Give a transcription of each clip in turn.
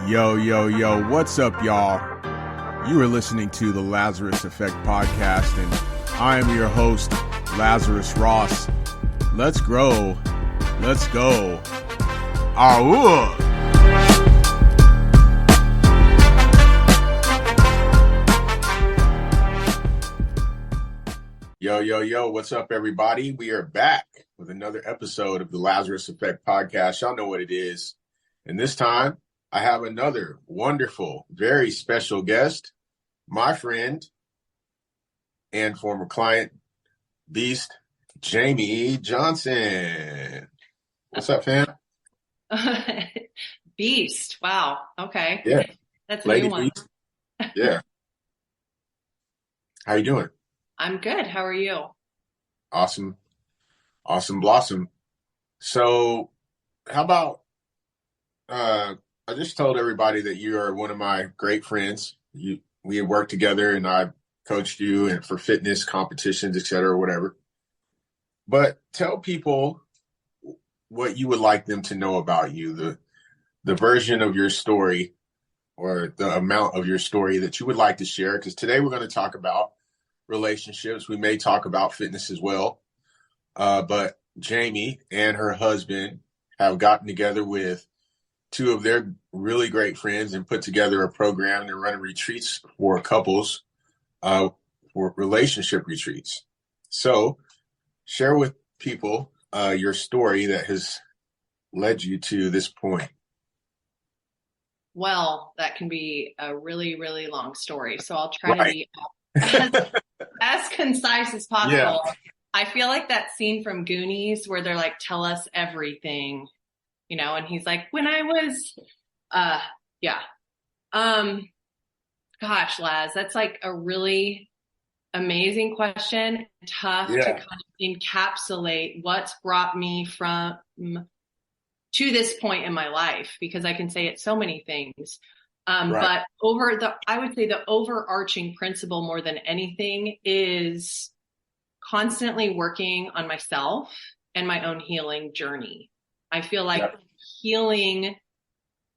Yo, yo, yo, what's up, y'all? You are listening to the Lazarus Affect podcast, and I am your host, Lazarus Ross. Let's grow. Let's go. Aww. Yo, yo, yo, what's up, everybody? We are back with another episode of the Lazarus Affect podcast. Y'all know what it is. And this time, I have another wonderful, very special guest, my friend and former client, Beast, Jamie Johnson. What's up, fam? Beast. Wow. Okay. Yeah. That's a Lady new one. Beast. Yeah. How you doing? I'm good. How are you? Awesome. Awesome blossom. So how about I just told everybody that you are one of my great friends. We had worked together and I coached you and for fitness competitions, et cetera, or whatever. But tell people what you would like them to know about you, the version of your story or the amount of your story that you would like to share. Because today we're going to talk about relationships. We may talk about fitness as well. But Jamie and her husband have gotten together with two of their really great friends and put together a program and running retreats for couples, for relationship retreats. So share with people your story that has led you to this point. Well, that can be a really, really long story. So I'll try to be as concise as possible. Yeah. I feel like that scene from Goonies where they're like, tell us everything, you know, and he's like, when I was, gosh, Laz, that's like a really amazing question. Tough to kind of encapsulate what's brought me from to this point in my life, because I can say it's so many things. But I would say the overarching principle more than anything is constantly working on myself and my own healing journey. I feel like healing,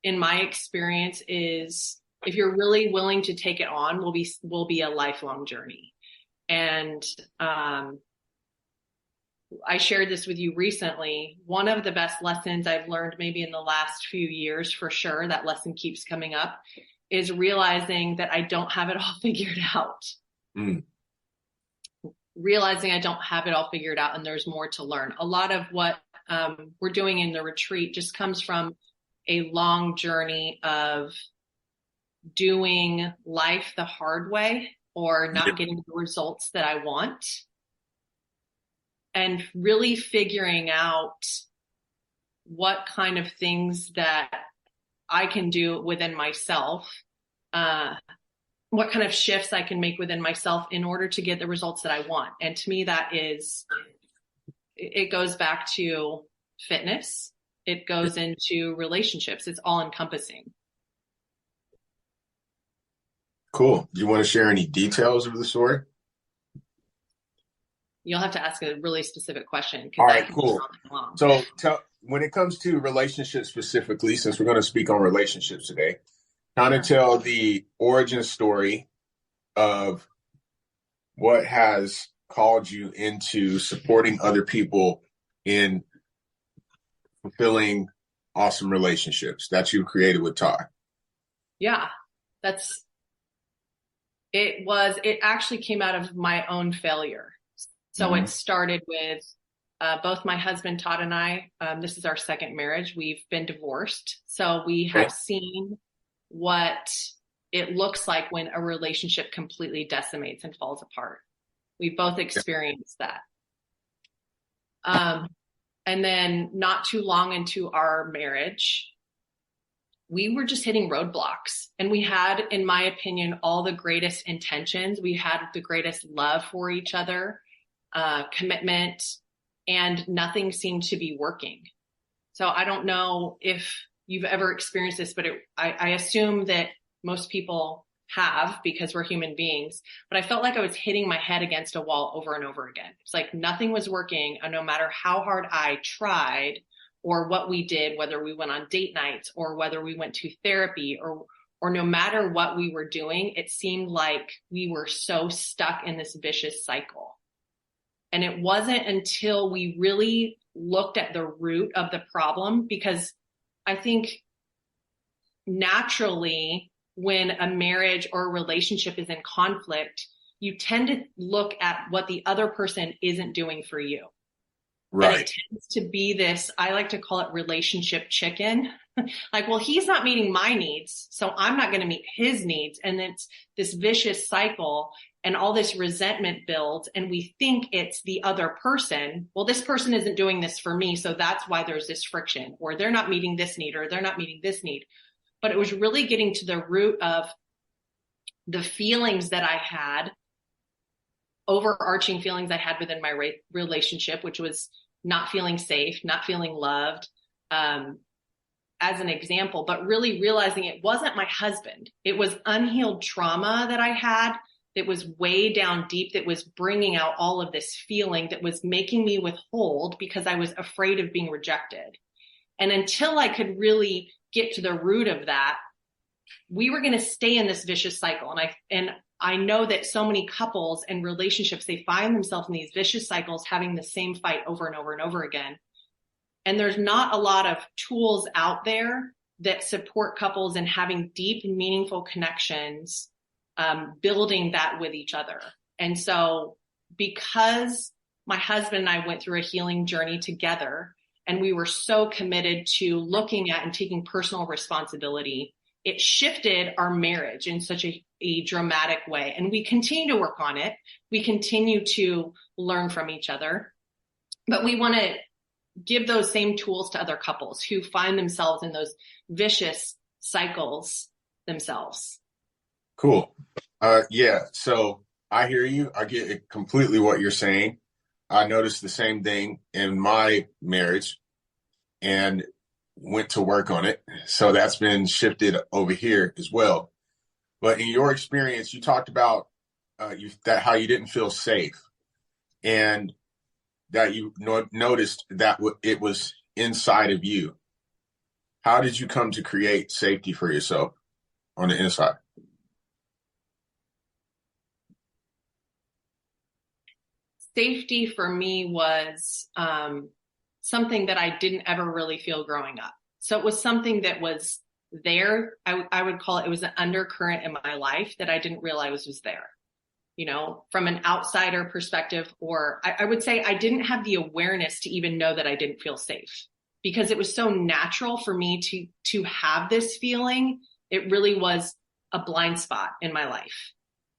in my experience, is, if you're really willing to take it on, will be a lifelong journey. And I shared this with you recently. One of the best lessons I've learned maybe in the last few years, for sure, that lesson keeps coming up, is realizing that I don't have it all figured out. Realizing I don't have it all figured out and there's more to learn. A lot of what we're doing in the retreat just comes from a long journey of doing life the hard way or not getting the results that I want, and really figuring out what kind of things that I can do within myself, what kind of shifts I can make within myself in order to get the results that I want. And to me, it goes back to fitness. It goes into relationships. It's all encompassing. Cool. Do you want to share any details of the story? You'll have to ask a really specific question. All right, cool. So when it comes to relationships specifically, since we're going to speak on relationships today, kind of tell the origin story of what has called you into supporting other people in fulfilling awesome relationships that you created with Ty. Yeah, it actually came out of my own failure. So it started with both my husband, Todd, and I. This is our second marriage. We've been divorced. So we have seen what it looks like when a relationship completely decimates and falls apart. We both experienced that. And then not too long into our marriage, we were just hitting roadblocks. And we had, in my opinion, all the greatest intentions. We had the greatest love for each other, commitment, and nothing seemed to be working. So I don't know if you've ever experienced this, but I assume that most people have, because we're human beings. But I felt like I was hitting my head against a wall over and over again. It's like nothing was working. And no matter how hard I tried, or what we did, whether we went on date nights or whether we went to therapy, or no matter what we were doing, it seemed like we were so stuck in this vicious cycle. And it wasn't until we really looked at the root of the problem, because I think naturally when a marriage or a relationship is in conflict, you tend to look at what the other person isn't doing for you. Right. And it tends to be this, I like to call it relationship chicken. Like, well, he's not meeting my needs, so I'm not going to meet his needs. And it's this vicious cycle, and all this resentment builds, and we think it's the other person. Well, this person isn't doing this for me, so that's why there's this friction, or they're not meeting this need, or they're not meeting this need. But it was really getting to the root of the feelings that I had, overarching feelings I had within my relationship, which was not feeling safe, not feeling loved, as an example, but really realizing it wasn't my husband. It was unhealed trauma that I had that was way down deep, that was bringing out all of this feeling that was making me withhold because I was afraid of being rejected. And until I could really get to the root of that, we were going to stay in this vicious cycle. And I know that so many couples and relationships, they find themselves in these vicious cycles, having the same fight over and over and over again. And there's not a lot of tools out there that support couples in having deep, meaningful connections, building that with each other. And so because my husband and I went through a healing journey together, and we were so committed to looking at and taking personal responsibility, it shifted our marriage in such a dramatic way. And we continue to work on it. We continue to learn from each other, but we want to give those same tools to other couples who find themselves in those vicious cycles themselves. Cool. Yeah. So I hear you. I get completely what you're saying. I noticed the same thing in my marriage and went to work on it. So that's been shifted over here as well. But in your experience, you talked about how you didn't feel safe, and that you noticed that it was inside of you. How did you come to create safety for yourself on the inside? Safety for me was something that I didn't ever really feel growing up. So it was something that was there. I would call it was an undercurrent in my life that I didn't realize was there. You know, from an outsider perspective, or I would say I didn't have the awareness to even know that I didn't feel safe, because it was so natural for me to have this feeling. It really was a blind spot in my life.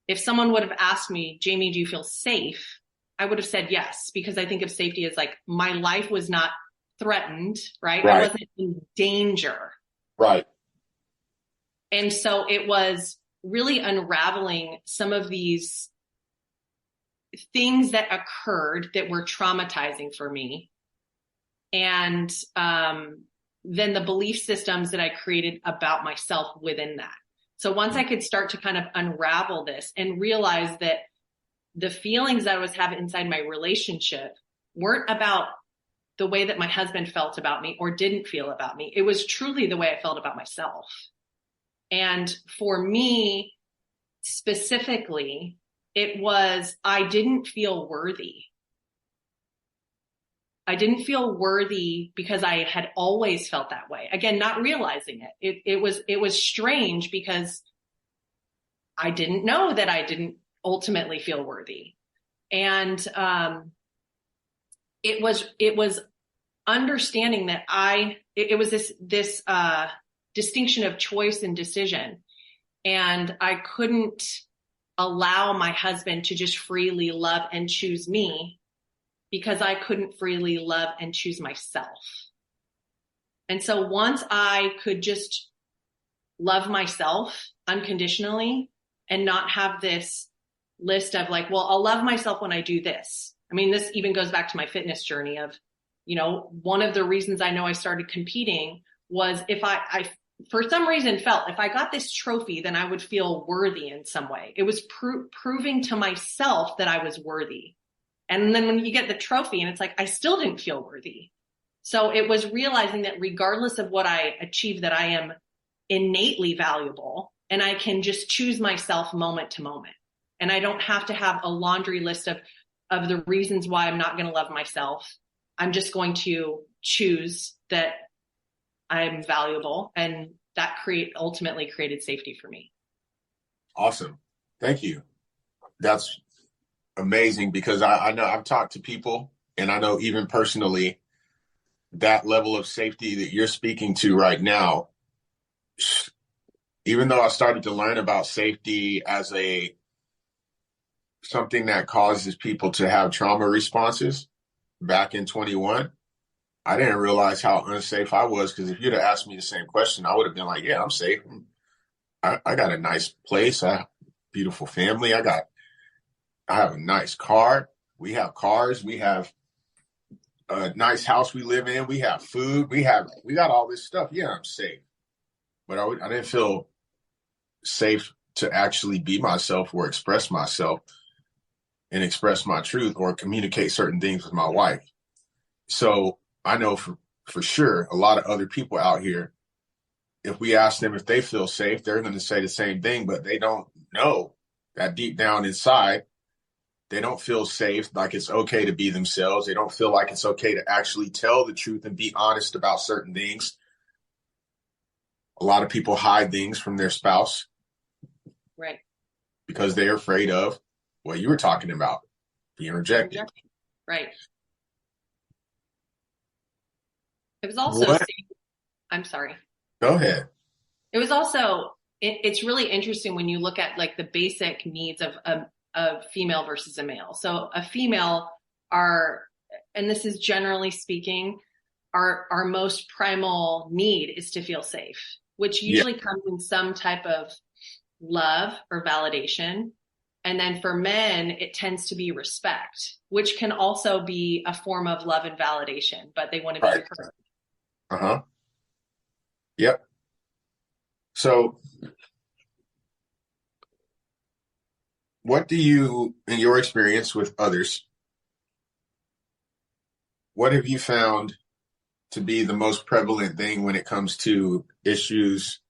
If someone would have asked me, Jamie, do you feel safe? I would have said yes, because I think of safety as like my life was not threatened, right? I wasn't in danger. Right. And so it was really unraveling some of these things that occurred that were traumatizing for me. And then the belief systems that I created about myself within that. So once I could start to kind of unravel this and realize that the feelings that I was having inside my relationship weren't about the way that my husband felt about me or didn't feel about me. It was truly the way I felt about myself. And for me specifically, it was, I didn't feel worthy. I didn't feel worthy because I had always felt that way. Again, not realizing it. It was strange because I didn't know that I didn't ultimately feel worthy. And it was understanding that it was this distinction of choice and decision. And I couldn't allow my husband to just freely love and choose me because I couldn't freely love and choose myself. And so once I could just love myself unconditionally and not have this list of like, well, I'll love myself when I do this. I mean, this even goes back to my fitness journey of, you know, one of the reasons I know I started competing was if I for some reason felt if I got this trophy, then I would feel worthy in some way. It was proving to myself that I was worthy. And then when you get the trophy and it's like, I still didn't feel worthy. So it was realizing that regardless of what I achieve, that I am innately valuable and I can just choose myself moment to moment. And I don't have to have a laundry list of the reasons why I'm not going to love myself. I'm just going to choose that I'm valuable, and that ultimately created safety for me. Awesome. Thank you. That's amazing, because I know I've talked to people, and I know even personally that level of safety that you're speaking to right now, even though I started to learn about safety as something that causes people to have trauma responses back in 21, I didn't realize how unsafe I was, because if you'd have asked me the same question, I would have been like, yeah, I'm safe. I got a nice place. I have a beautiful family. I have a nice car. We have cars. We have a nice house we live in. We have food. We got all this stuff. Yeah, I'm safe. But I didn't feel safe to actually be myself or express myself and express my truth or communicate certain things with my wife. So I know for sure a lot of other people out here, if we ask them if they feel safe, they're going to say the same thing, but they don't know that deep down inside, they don't feel safe, like it's okay to be themselves. They don't feel like it's okay to actually tell the truth and be honest about certain things. A lot of people hide things from their spouse. Right. Because they're afraid of what you were talking about, being rejected. Right. It was also, I'm sorry. Go ahead. It was also, it's really interesting when you look at like the basic needs of a female versus a male. So a female and this is generally speaking, our most primal need is to feel safe, which usually comes in some type of love or validation. And then for men, it tends to be respect, which can also be a form of love and validation, but they want to be heard. Uh-huh. Yep. So what do you, in your experience with others, what have you found to be the most prevalent thing when it comes to issues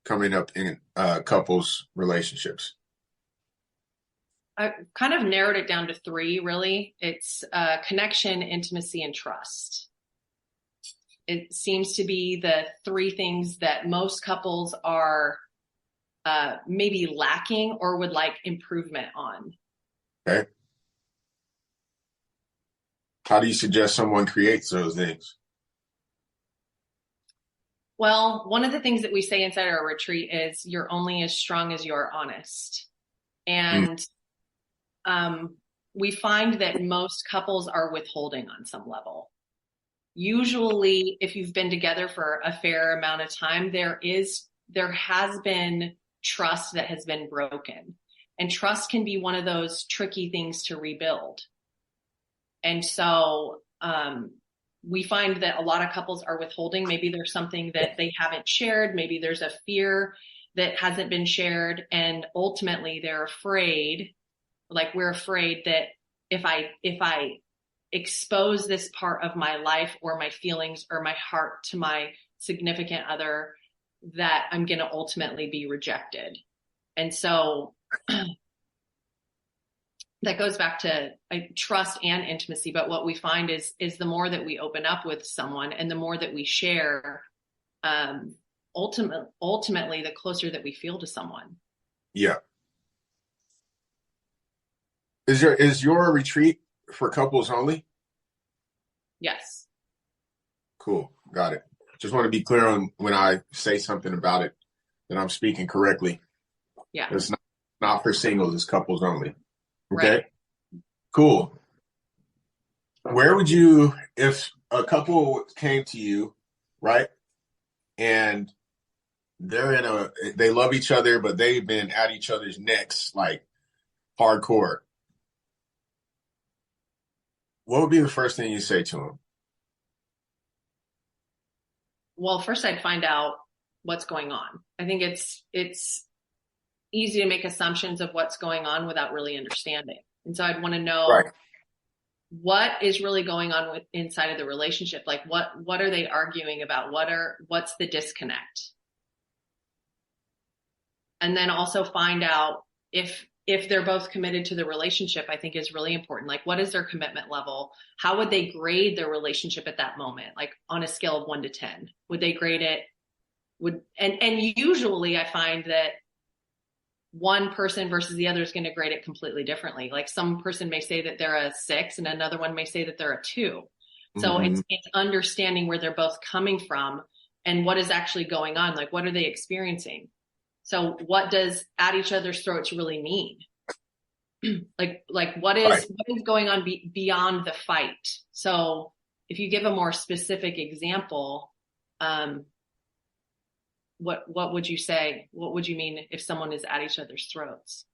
coming up in couples' relationships? I kind of narrowed it down to three, really. It's connection, intimacy, and trust. It seems to be the three things that most couples are maybe lacking or would like improvement on. Okay. How do you suggest someone creates those things? Well, one of the things that we say inside our retreat is you're only as strong as you're honest. And we find that most couples are withholding on some level. Usually, if you've been together for a fair amount of time, there has been trust that has been broken. And trust can be one of those tricky things to rebuild. And so we find that a lot of couples are withholding. Maybe there's something that they haven't shared. Maybe there's a fear that hasn't been shared. And ultimately, they're afraid, like we're afraid that if I expose this part of my life or my feelings or my heart to my significant other, that I'm going to ultimately be rejected. And so that goes back to trust and intimacy. But what we find is the more that we open up with someone and the more that we share, ultimately, the closer that we feel to someone. Yeah. Is your retreat for couples only? Yes. Cool. Got it. Just want to be clear on when I say something about it that I'm speaking correctly. Yeah. It's not for singles, it's couples only. Okay. Right. Cool. Where would you, if a couple came to you, right, and they love each other, but they've been at each other's necks like hardcore, what would be the first thing you say to them? Well, first I'd find out what's going on. I think it's easy to make assumptions of what's going on without really understanding. And so I'd want to know, Right. what is really going on with inside of the relationship? Like what are they arguing about? What's the disconnect? And then also find out if they're both committed to the relationship, I think is really important. Like, what is their commitment level? How would they grade their relationship at that moment? Like on a scale of 1 to 10, would they grade it? And usually I find that one person versus the other is going to grade it completely differently. Like some person may say that they're a 6 and another one may say that they're a 2. So Mm-hmm. it's understanding where they're both coming from and what is actually going on. Like, what are they experiencing? So what does at each other's throats really mean? like what is going on beyond the fight? So if you give a more specific example, what would you say? What would you mean if someone is at each other's throats?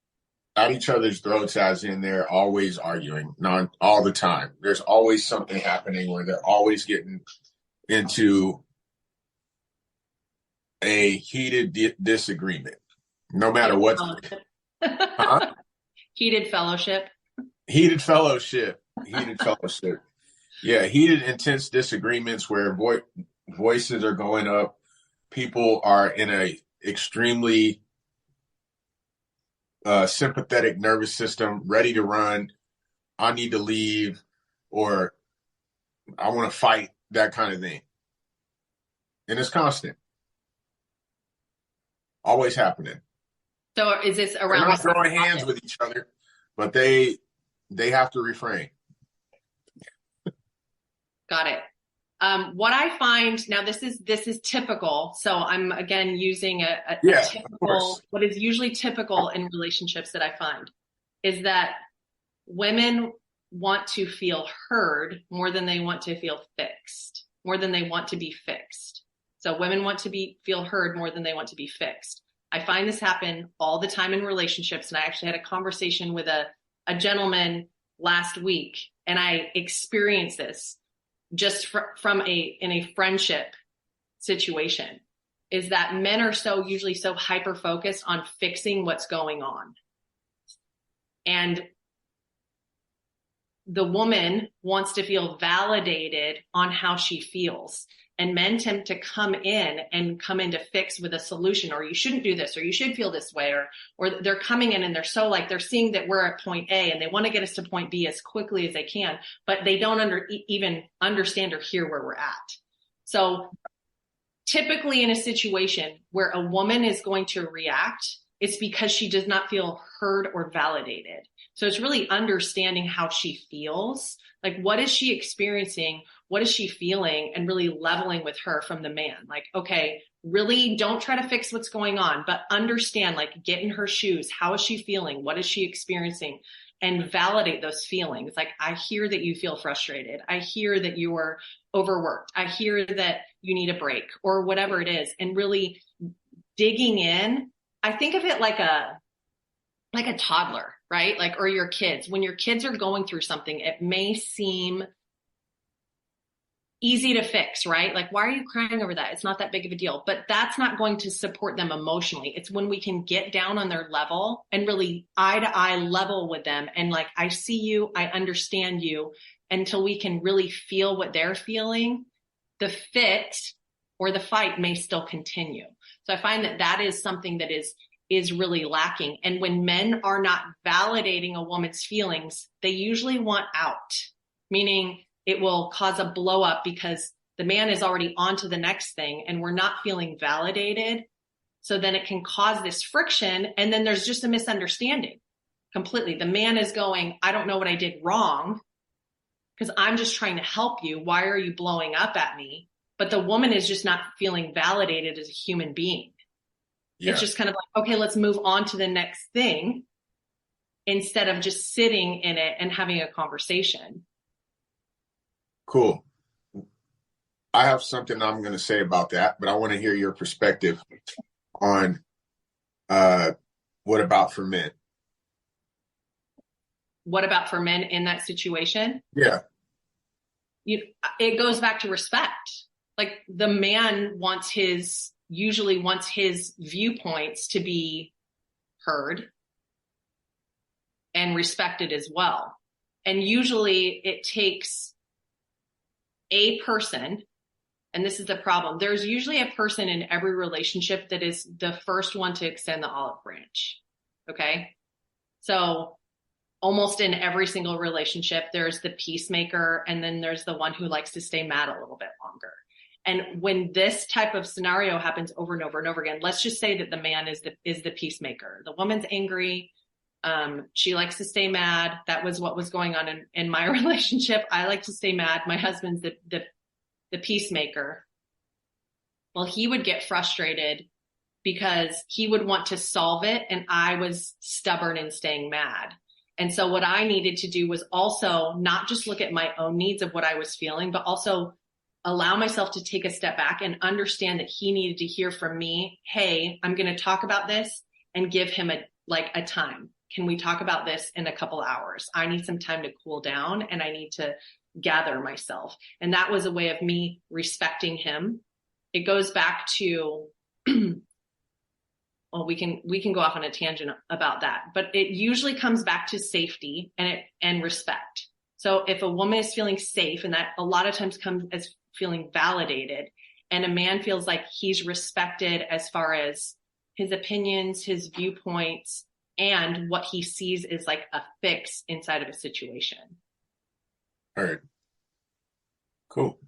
At each other's throats, as in they're always arguing, all the time. There's always something happening where they're always getting into a heated disagreement, no matter what. Huh? Heated fellowship. Heated fellowship. Heated fellowship. Yeah, heated, intense disagreements where voices are going up. People are in a extremely sympathetic nervous system, ready to run. I need to leave, or I want to fight, that kind of thing. And it's constant. Always happening. So is this around? They're not throwing hands with each other, but they have to refrain. Got it. What I find now, this is typical. So I'm again using a typical, what is usually typical in relationships that I find is that women want to feel heard more than they want to feel fixed, more than they want to be fixed. So women want to feel heard more than they want to be fixed. I find this happen all the time in relationships. And I actually had a conversation with a gentleman last week, and I experienced this just in a friendship situation, is that men are usually so hyper focused on fixing what's going on. And the woman wants to feel validated on how she feels. And men tend to come in to fix with a solution, or you shouldn't do this, or you should feel this way, or they're coming in and they're so like, they're seeing that we're at point A and they want to get us to point B as quickly as they can, but they don't even understand or hear where we're at. So typically in a situation where a woman is going to react, it's because she does not feel heard or validated. So it's really understanding how she feels. Like, what is she experiencing? What is she feeling? And really leveling with her from the man. Like, okay, really don't try to fix what's going on, but understand, like, get in her shoes. How is she feeling? What is she experiencing? And validate those feelings. Like, I hear that you feel frustrated. I hear that you are overworked. I hear that you need a break, or whatever it is. And really digging in. I think of it like a toddler, right? Like, or your kids. When your kids are going through something, it may seem easy to fix, right? Like, why are you crying over that? It's not that big of a deal, but that's not going to support them emotionally. It's when we can get down on their level and really eye to eye level with them. And like, I see you, I understand you, until we can really feel what they're feeling. The fit or the fight may still continue. So I find that is something that is really lacking. And when men are not validating a woman's feelings, they usually want out, meaning it will cause a blow up because the man is already on to the next thing and we're not feeling validated. So then it can cause this friction. And then there's just a misunderstanding completely. The man is going, I don't know what I did wrong because I'm just trying to help you. Why are you blowing up at me? But the woman is just not feeling validated as a human being. Yeah. It's just kind of like, okay, let's move on to the next thing instead of just sitting in it and having a conversation. Cool. I have something I'm going to say about that, but I want to hear your perspective on what about for men? What about for men in that situation? Yeah. It goes back to respect. Like, the man usually wants his viewpoints to be heard and respected as well. And usually it takes a person, and this is the problem. There's usually a person in every relationship that is the first one to extend the olive branch. Okay. So almost in every single relationship, there's the peacemaker, and then there's the one who likes to stay mad a little bit longer. And when this type of scenario happens over and over and over again, let's just say that the man is the peacemaker. The woman's angry. She likes to stay mad. That was what was going on in my relationship. I like to stay mad. My husband's the peacemaker. Well, he would get frustrated because he would want to solve it, and I was stubborn and staying mad. And so what I needed to do was also not just look at my own needs of what I was feeling, but also allow myself to take a step back and understand that he needed to hear from me, hey, I'm going to talk about this, and give him a time. Can we talk about this in a couple hours? I need some time to cool down, and I need to gather myself. And that was a way of me respecting him. It goes back to, well, we can go off on a tangent about that, but it usually comes back to safety and respect. So if a woman is feeling safe, and that a lot of times comes as feeling validated, and a man feels like he's respected as far as his opinions, his viewpoints, and what he sees is like a fix inside of a situation. All right. Cool.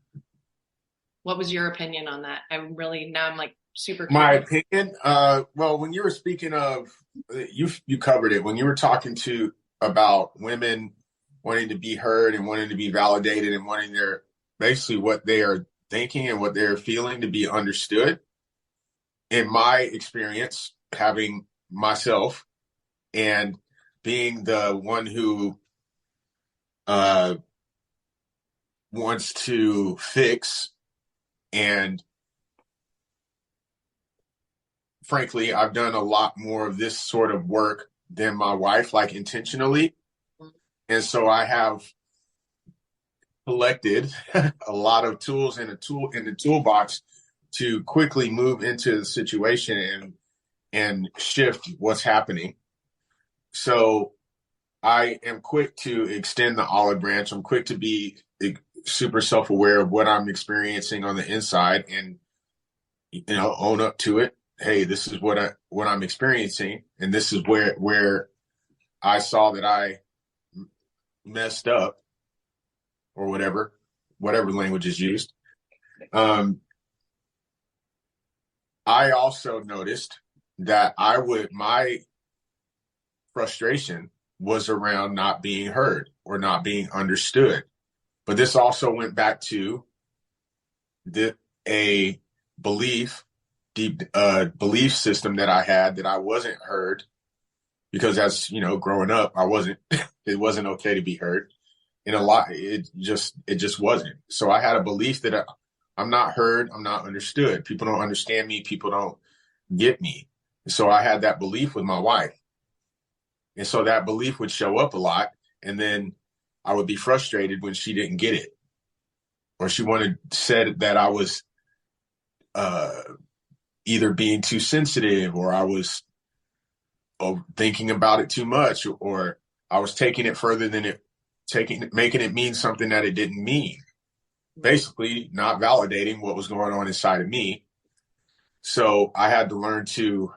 What was your opinion on that? I'm like super curious. My opinion, well, when you were speaking of, you covered it when you were talking about women wanting to be heard and wanting to be validated and wanting basically what they are thinking and what they're feeling to be understood. In my experience, having myself and being the one who wants to fix, and frankly, I've done a lot more of this sort of work than my wife, like intentionally. And so I have collected a lot of tools in the toolbox to quickly move into the situation and shift what's happening. So I am quick to extend the olive branch. I'm quick to be super self-aware of what I'm experiencing on the inside, and own up to it. Hey, this is what I'm experiencing, and this is where I saw that I messed up, or whatever language is used. I also noticed that my frustration was around not being heard or not being understood. But this also went back to a belief system that I had, that I wasn't heard, because as growing up, it wasn't okay to be heard. And it just wasn't. So I had a belief that I'm not heard, I'm not understood. People don't understand me, people don't get me. So I had that belief with my wife. And so that belief would show up a lot, and then I would be frustrated when she didn't get it, or she said that I was either being too sensitive, or I was thinking about it too much, or I was taking it further than making it mean something that it didn't mean. Basically, not validating what was going on inside of me. So I had to learn to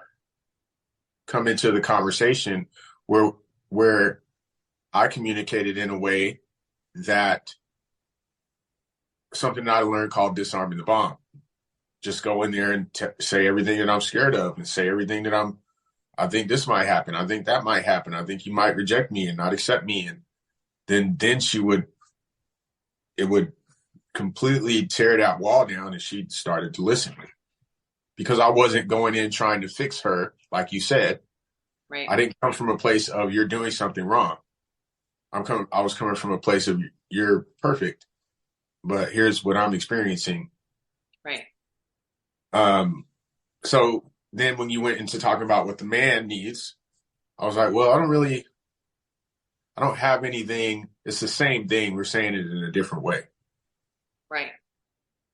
come into the conversation where I communicated in a way that something that I learned called disarming the bomb. Just go in there and say everything that I'm scared of, and say everything that I think this might happen. I think that might happen. I think you might reject me and not accept me. And then it would completely tear that wall down, and she started to listen to me, because I wasn't going in trying to fix her, like you said. Right. I didn't come from a place of you're doing something wrong. I was coming from a place of you're perfect, but here's what I'm experiencing. Right. So then when you went into talking about what the man needs, I was like, well, I don't have anything. It's the same thing. We're saying it in a different way. Right.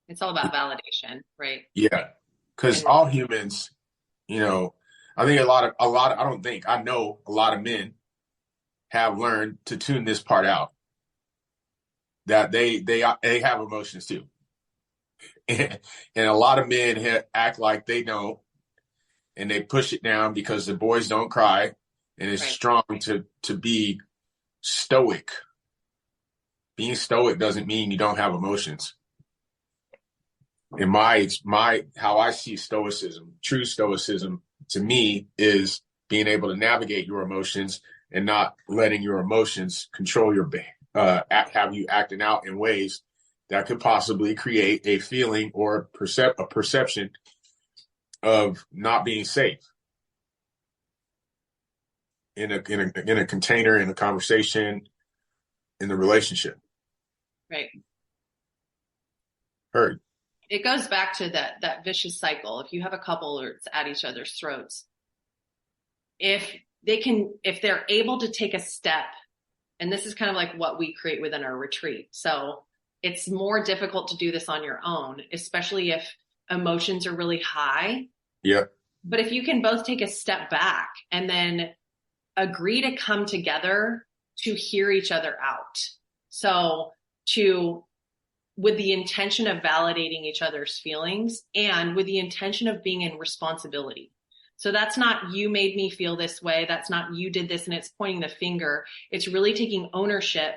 It's all about validation, right? Yeah. Because all humans, I think I know a lot of men have learned to tune this part out, that they have emotions too. And a lot of men act like they don't, and they push it down because the boys don't cry, and it's Right. strong to be stoic. Being stoic doesn't mean you don't have emotions. In my how I see stoicism, true stoicism to me is being able to navigate your emotions and not letting your emotions control your have you acting out in ways that could possibly create a feeling or a perception of not being safe in a container, in a conversation, in the relationship. Right. Heard. It goes back to that vicious cycle. If you have a couple that's at each other's throats, if they're able to take a step, and this is kind of like what we create within our retreat. So it's more difficult to do this on your own, especially if emotions are really high. Yeah. But if you can both take a step back and then agree to come together to hear each other out. So with the intention of validating each other's feelings and with the intention of being in responsibility. So that's not you made me feel this way. That's not you did this and it's pointing the finger. It's really taking ownership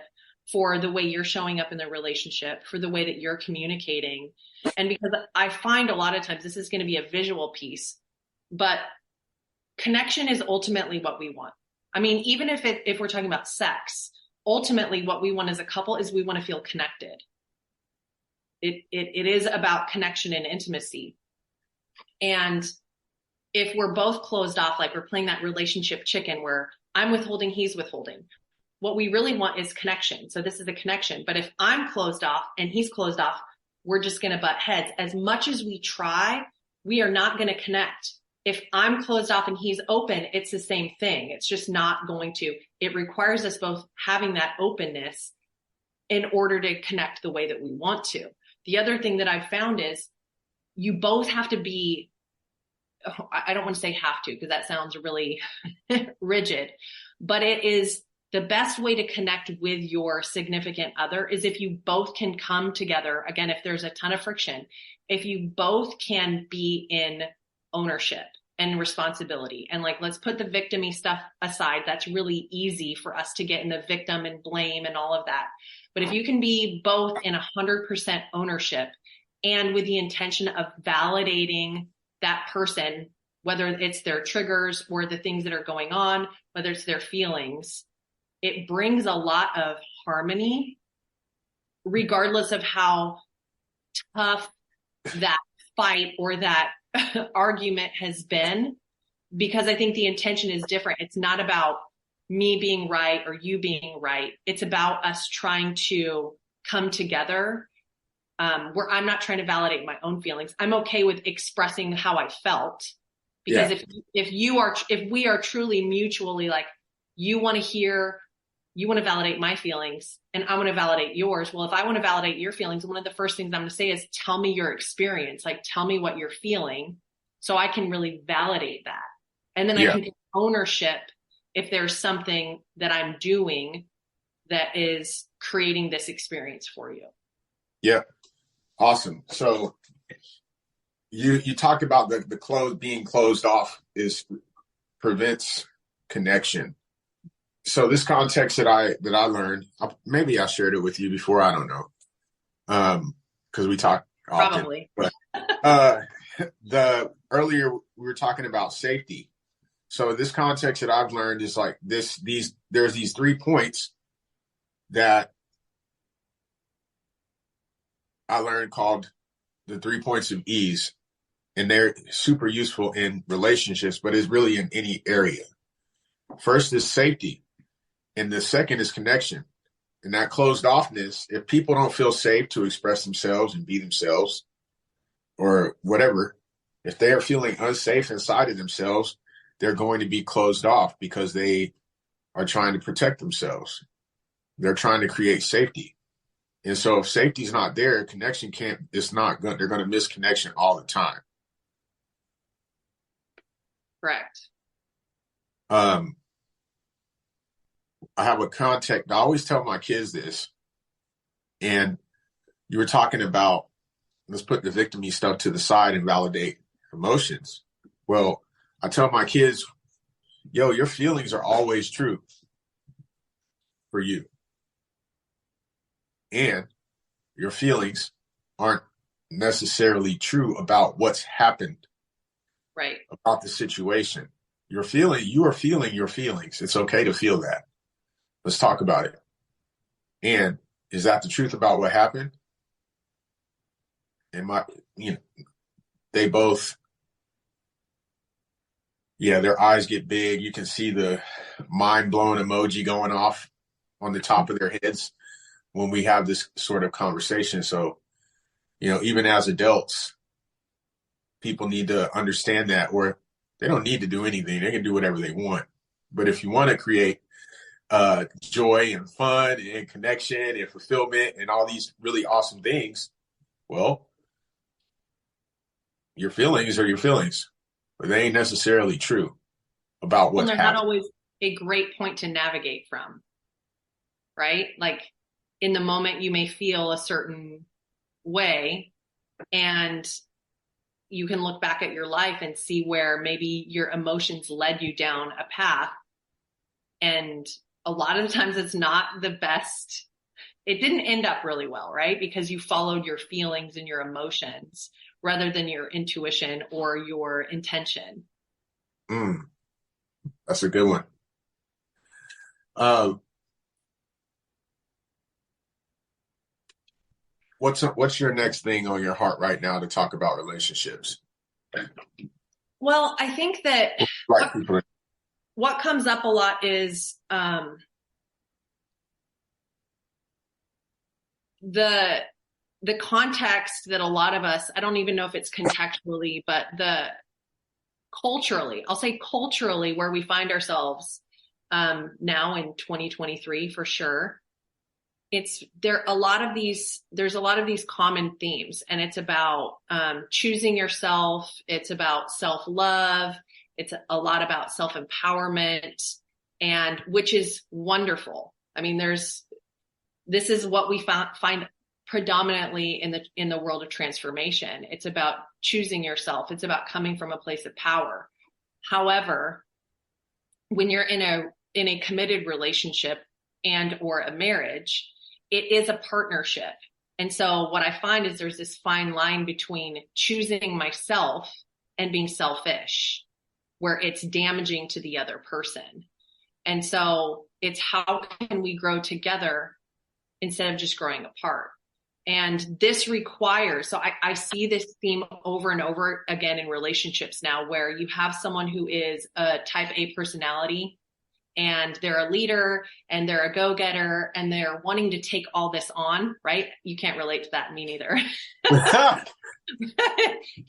for the way you're showing up in the relationship, for the way that you're communicating. And because I find a lot of times this is going to be a visual piece, but connection is ultimately what we want. I mean, even if we're talking about sex, ultimately what we want as a couple is we want to feel connected. It is about connection and intimacy. And if we're both closed off, like we're playing that relationship chicken where I'm withholding, he's withholding, what we really want is connection. So this is the connection. But if I'm closed off and he's closed off, we're just going to butt heads. As much as we try, we are not going to connect. If I'm closed off and he's open, it's the same thing. It's just not going to. It requires us both having that openness in order to connect the way that we want to. The other thing that I've found is you both have to be, I don't want to say have to because that sounds really rigid, but it is the best way to connect with your significant other is if you both can come together. Again, if there's a ton of friction, if you both can be in ownership and responsibility. And like, let's put the victim-y stuff aside. That's really easy for us to get in the victim and blame and all of that. But if you can be both in 100% ownership and with the intention of validating that person, whether it's their triggers or the things that are going on, whether it's their feelings, it brings a lot of harmony, regardless of how tough that fight or that argument has been, because I think the intention is different. It's not about me being right or you being right. It's about us trying to come together, where I'm not trying to validate my own feelings. I'm okay with expressing how I felt, because if we are truly mutually like, you want to validate my feelings and I want to validate yours. Well, if I want to validate your feelings, one of the first things I'm going to say is tell me your experience. Like, tell me what you're feeling so I can really validate that. And then I can take ownership if there's something that I'm doing that is creating this experience for you. Yeah. Awesome. So you talked about the being closed off prevents connection. So this context that I learned, maybe I shared it with you before. I don't know. Cause we talk often, probably, but, earlier we were talking about safety. So this context that I've learned is like there's these 3 points that I learned called the 3 points of ease, and they're super useful in relationships, but it's really in any area. First is safety, and the second is connection. And that closed offness, if people don't feel safe to express themselves and be themselves or whatever, if they are feeling unsafe inside of themselves, they're going to be closed off because they are trying to protect themselves. They're trying to create safety. And so if safety is not there, connection they're going to miss connection all the time. Correct. I have a context. I always tell my kids this. And you were talking about, let's put the victim-y stuff to the side and validate emotions. Well, I tell my kids, yo, your feelings are always true for you. And your feelings aren't necessarily true about what's happened, right? About the situation. You are feeling your feelings. It's okay to feel that. Let's talk about it. And is that the truth about what happened? And they both, their eyes get big. You can see the mind-blown emoji going off on the top of their heads when we have this sort of conversation. So, even as adults, people need to understand that, or they don't need to do anything. They can do whatever they want. But if you want to create joy and fun and connection and fulfillment and all these really awesome things, well, your feelings are your feelings, but they ain't necessarily true about what's they're happening. Not always a great point to navigate from, right? Like in the moment you may feel a certain way, and you can look back at your life and see where maybe your emotions led you down a path. And a lot of the times it's not the best. It didn't end up really well, right? Because you followed your feelings and your emotions rather than your intuition or your intention. That's a good one. What's your next thing on your heart right now to talk about relationships? Well, I think that what comes up a lot is the context that a lot of us, I don't even know if it's contextually, but I'll say culturally, where we find ourselves now in 2023 for sure. There's a lot of these common themes, and it's about choosing yourself. It's about self-love. It's a lot about self-empowerment, and which is wonderful. I mean, this is what we find predominantly in the world of transformation. It's about choosing yourself. It's about coming from a place of power. However, when you're in a committed relationship and or a marriage, it is a partnership. And so what I find is there's this fine line between choosing myself and being selfish, where it's damaging to the other person. And so it's how can we grow together instead of just growing apart? And this requires, so I see this theme over and over again in relationships now, where you have someone who is a type A personality, and they're a leader and they're a go-getter and they're wanting to take all this on, right? You can't relate to that, me neither.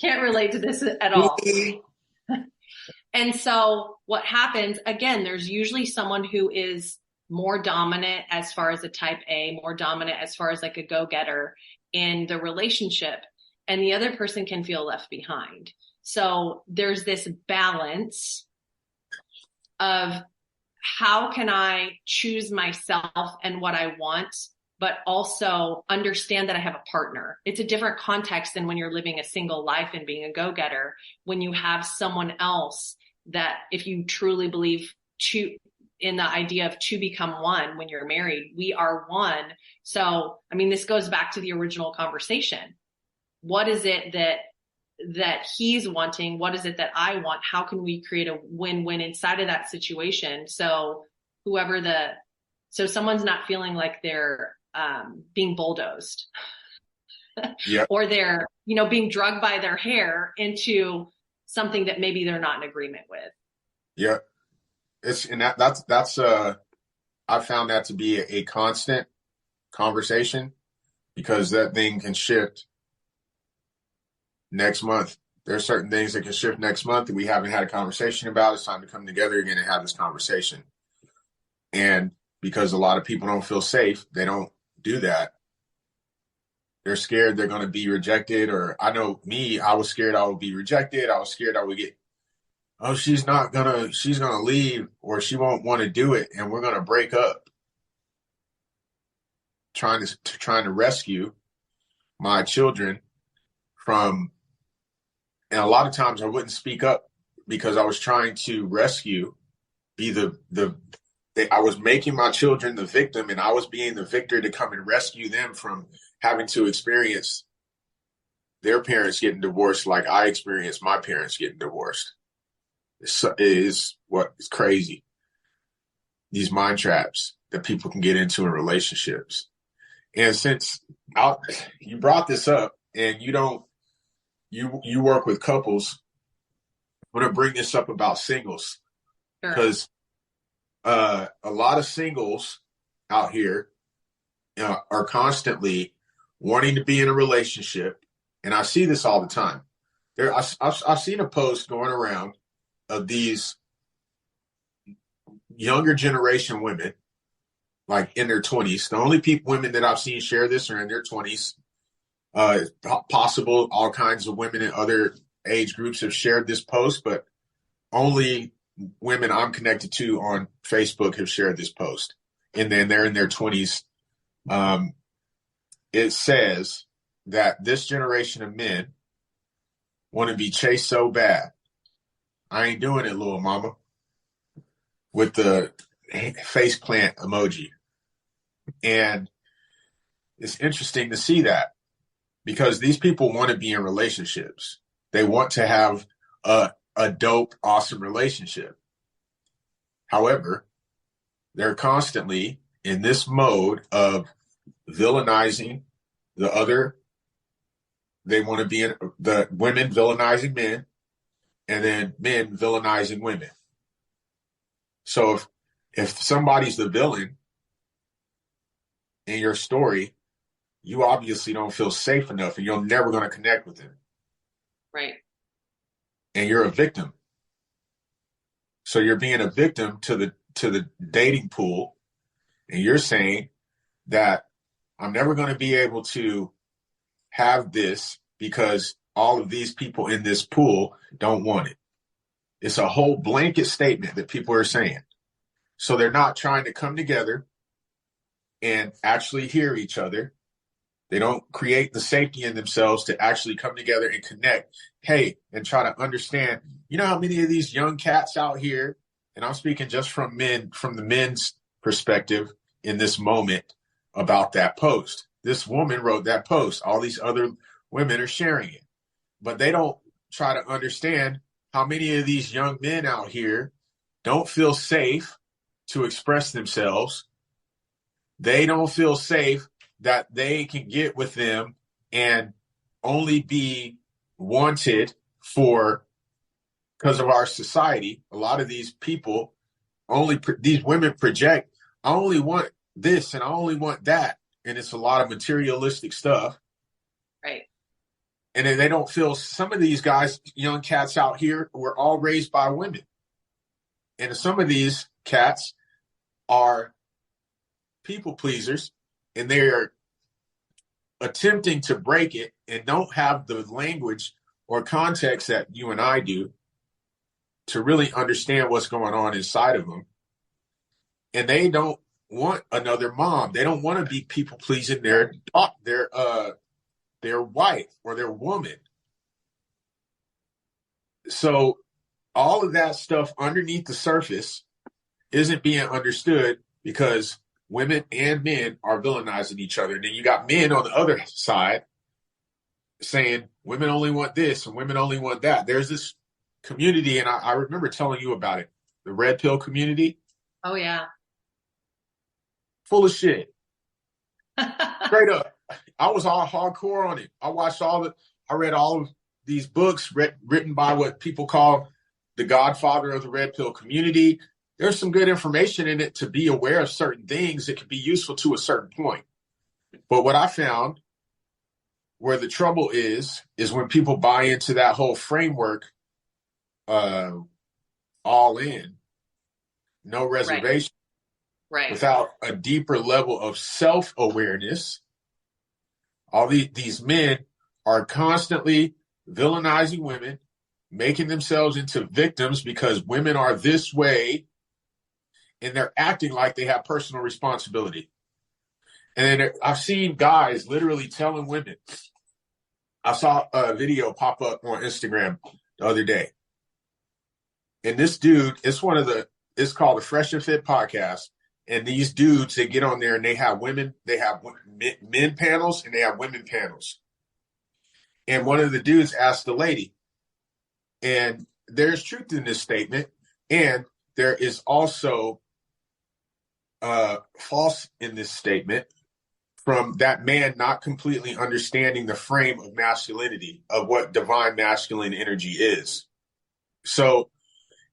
Can't relate to this at all. And so what happens, again, there's usually someone who is more dominant as far as a type A, more dominant as far as like a go-getter in the relationship, and the other person can feel left behind. So there's this balance of how can I choose myself and what I want, but also understand that I have a partner. It's a different context than when you're living a single life and being a go-getter, when you have someone else that, if you truly believe in the idea of to become one, when you're married, we are one. So, I mean, this goes back to the original conversation. What is it that he's wanting? What is it that I want? How can we create a win-win inside of that situation? So someone's not feeling like they're being bulldozed or they're, being drugged by their hair into something that maybe they're not in agreement with. Yeah. I found that to be a constant conversation, because that thing can shift next month. There are certain things that can shift next month that we haven't had a conversation about. It's time to come together again and have this conversation. And because a lot of people don't feel safe, they don't do that. They're scared they're going to be rejected. Or I know me, I was scared I would be rejected. I was scared I would get oh, she's gonna leave or she won't want to do it and we're gonna break up, trying to rescue my children from, and a lot of times I wouldn't speak up because I was trying to rescue, be I was making my children the victim and I was being the victor to come and rescue them from having to experience their parents getting divorced like I experienced my parents getting divorced. It is what is crazy. These mind traps that people can get into in relationships. And since you brought this up and you work with couples, I'm going to bring this up about singles because a lot of singles out here are constantly wanting to be in a relationship. And I see this all the time. I've seen a post going around of these younger generation women, like in their 20s. The only women that I've seen share this are in their 20s. Possible all kinds of women in other age groups have shared this post, but only women I'm connected to on Facebook have shared this post. And then they're in their 20s. It says that this generation of men want to be chased so bad. I ain't doing it, little mama, with the face plant emoji. And it's interesting to see that because these people want to be in relationships. They want to have a dope, awesome relationship. However, they're constantly in this mode of villainizing the other. They want to be in the women villainizing men and then men villainizing women. So if somebody's the villain in your story, you obviously don't feel safe enough and you're never going to connect with them. Right. And you're a victim. So you're being a victim to the dating pool. And you're saying that I'm never going to be able to have this because all of these people in this pool don't want it. It's a whole blanket statement that people are saying. So they're not trying to come together and actually hear each other. They don't create the safety in themselves to actually come together and connect. Hey, and try to understand, you know how many of these young cats out here, and I'm speaking just from the men's perspective in this moment about that post. This woman wrote that post. All these other women are sharing it. But they don't try to understand how many of these young men out here don't feel safe to express themselves. They don't feel safe that they can get with them and only be wanted because of our society. A lot of these people these women project, I only want this and I only want that. And it's a lot of materialistic stuff. Right. And then they don't feel, some of these guys, young cats out here, were all raised by women. And some of these cats are people pleasers and they're attempting to break it and don't have the language or context that you and I do to really understand what's going on inside of them. And they don't want another mom. They don't want to be people pleasing their wife or their woman. So all of that stuff underneath the surface isn't being understood because women and men are villainizing each other. And then you got men on the other side saying women only want this and women only want that. There's this community, and I remember telling you about it, the red pill community. Oh, yeah. Full of shit. Straight up. I was all hardcore on it. I read all of these books written by what people call the godfather of the red pill community. There's some good information in it to be aware of certain things that can be useful to a certain point. But what I found where the trouble is when people buy into that whole framework, all in, no reservation, right. Without a deeper level of self-awareness. All these men are constantly villainizing women making themselves into victims because women are this way, and they're acting like they have personal responsibility. And then I've seen guys literally telling women. I saw a video pop up on Instagram the other day. And this dude, it's called the Fresh and Fit podcast. And these dudes, they get on there and they have men panels and they have women panels. And one of the dudes asked the lady, and there's truth in this statement, and there is also false in this statement from that man not completely understanding the frame of masculinity, of what divine masculine energy is. So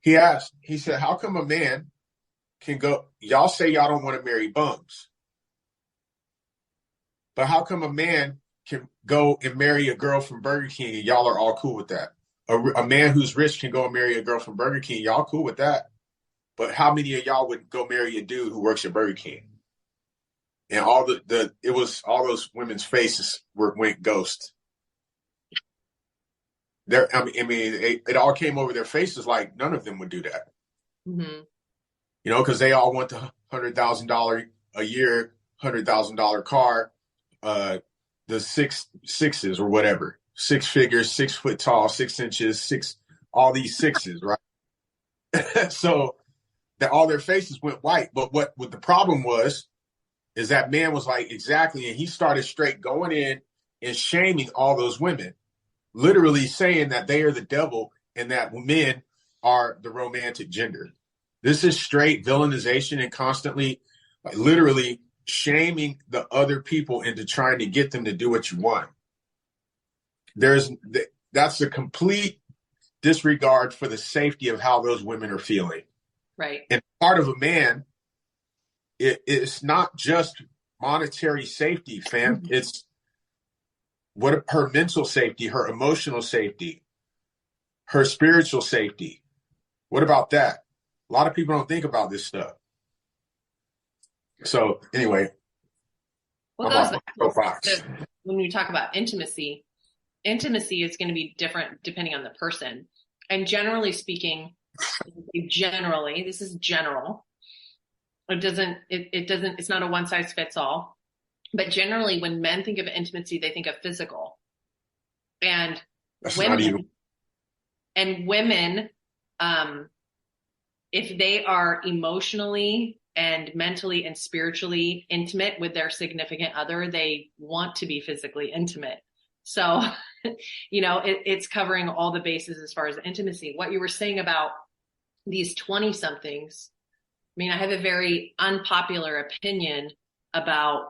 he said, how come a man can go, y'all say y'all don't want to marry bums, but how come a man can go and marry a girl from Burger King and y'all are all cool with that? A man who's rich can go and marry a girl from Burger King, y'all cool with that? But how many of y'all would go marry a dude who works at Burger King? And all those women's faces went ghost. It all came over their faces like none of them would do that. Mm-hmm. You know, because they all want the $100,000 a year, $100,000 car, the sixes or whatever, 6 figures, 6 foot tall, 6 inches, all these sixes, right? So that all their faces went white. But what the problem was is that man was like, exactly, and he started straight going in and shaming all those women, literally saying that they are the devil and that men are the romantic gender. This is straight villainization and constantly, like, literally shaming the other people into trying to get them to do what you want. That's a complete disregard for the safety of how those women are feeling. Right. And part of a man, it's not just monetary safety, fam. Mm-hmm. It's her mental safety, her emotional safety, her spiritual safety. What about that? A lot of people don't think about this stuff. So anyway, when you talk about intimacy is going to be different depending on the person. And generally speaking, this is general. It's not a one size fits all, but generally when men think of intimacy, they think of physical. And women, if they are emotionally and mentally and spiritually intimate with their significant other, they want to be physically intimate. So, you know, it's covering all the bases as far as intimacy. What you were saying about these 20 somethings, I mean, I have a very unpopular opinion about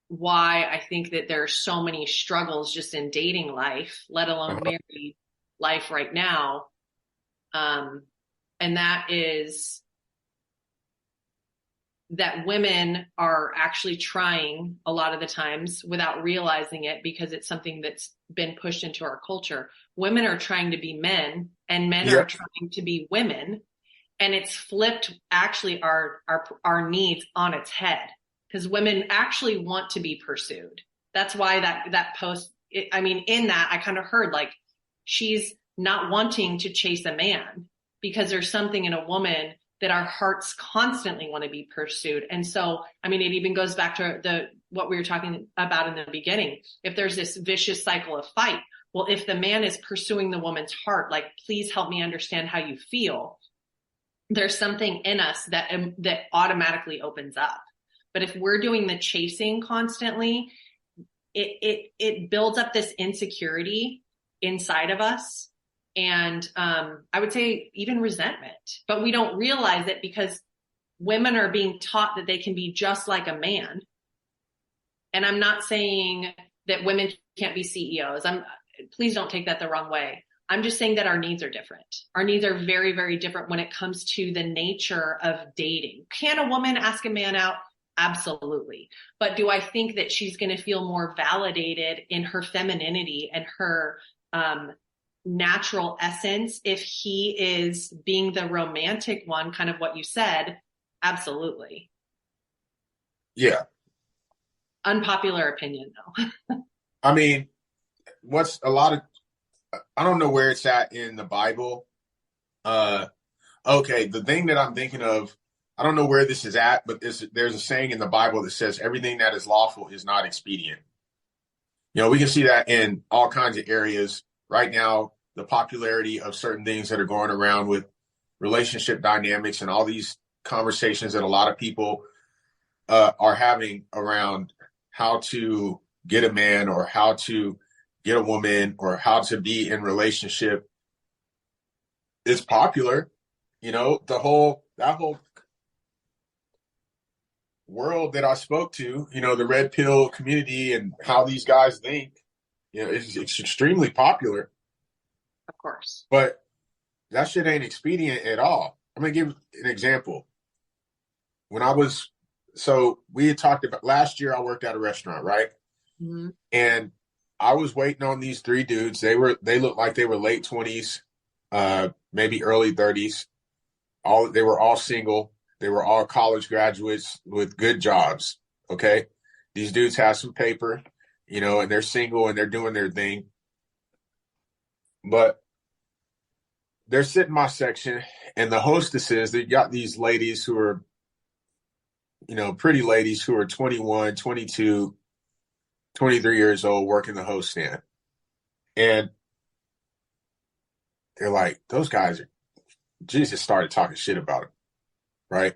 why I think that there are so many struggles just in dating life, let alone married life right now. And that is that women are actually trying a lot of the times without realizing it, because it's something that's been pushed into our culture. Women are trying to be men and men are trying to be women. And it's flipped actually our needs on its head, because women actually want to be pursued. That's why that post, in that I kind of heard like she's not wanting to chase a man because there's something in a woman that our hearts constantly want to be pursued. And so, it even goes back to what we were talking about in the beginning. If there's this vicious cycle of fight, well, if the man is pursuing the woman's heart, like, please help me understand how you feel, there's something in us that automatically opens up. But if we're doing the chasing constantly, it builds up this insecurity inside of us. And I would say even resentment, but we don't realize it because women are being taught that they can be just like a man. And I'm not saying that women can't be CEOs. Please don't take that the wrong way. I'm just saying that our needs are different. Our needs are very, very different when it comes to the nature of dating. Can a woman ask a man out? Absolutely. But do I think that she's going to feel more validated in her femininity and her natural essence if he is being the romantic one, kind of what you said? Absolutely. Yeah. Unpopular opinion, though. What's a lot of I don't know where it's at in the Bible. Okay, the thing that I'm thinking of, I don't know where this is at, but there's a saying in the Bible that says everything that is lawful is not expedient. We can see that in all kinds of areas right now. The popularity of certain things that are going around with relationship dynamics and all these conversations that a lot of people are having around how to get a man or how to get a woman or how to be in relationship is popular. That whole world that I spoke to, the red pill community and how these guys think, it's extremely popular. Of course. But that shit ain't expedient at all. I'm going to give an example. So we had talked about last year, I worked at a restaurant, right? Mm-hmm. And I was waiting on these three dudes. They looked like they were late 20s, maybe early 30s. They were all single. They were all college graduates with good jobs. Okay. These dudes have some paper, and they're single and they're doing their thing. But they're sitting in my section, and the hostesses, they got these ladies who are, pretty ladies who are 21, 22, 23 years old working the host stand. And they're like, those guys are, Jesus started talking shit about them, right?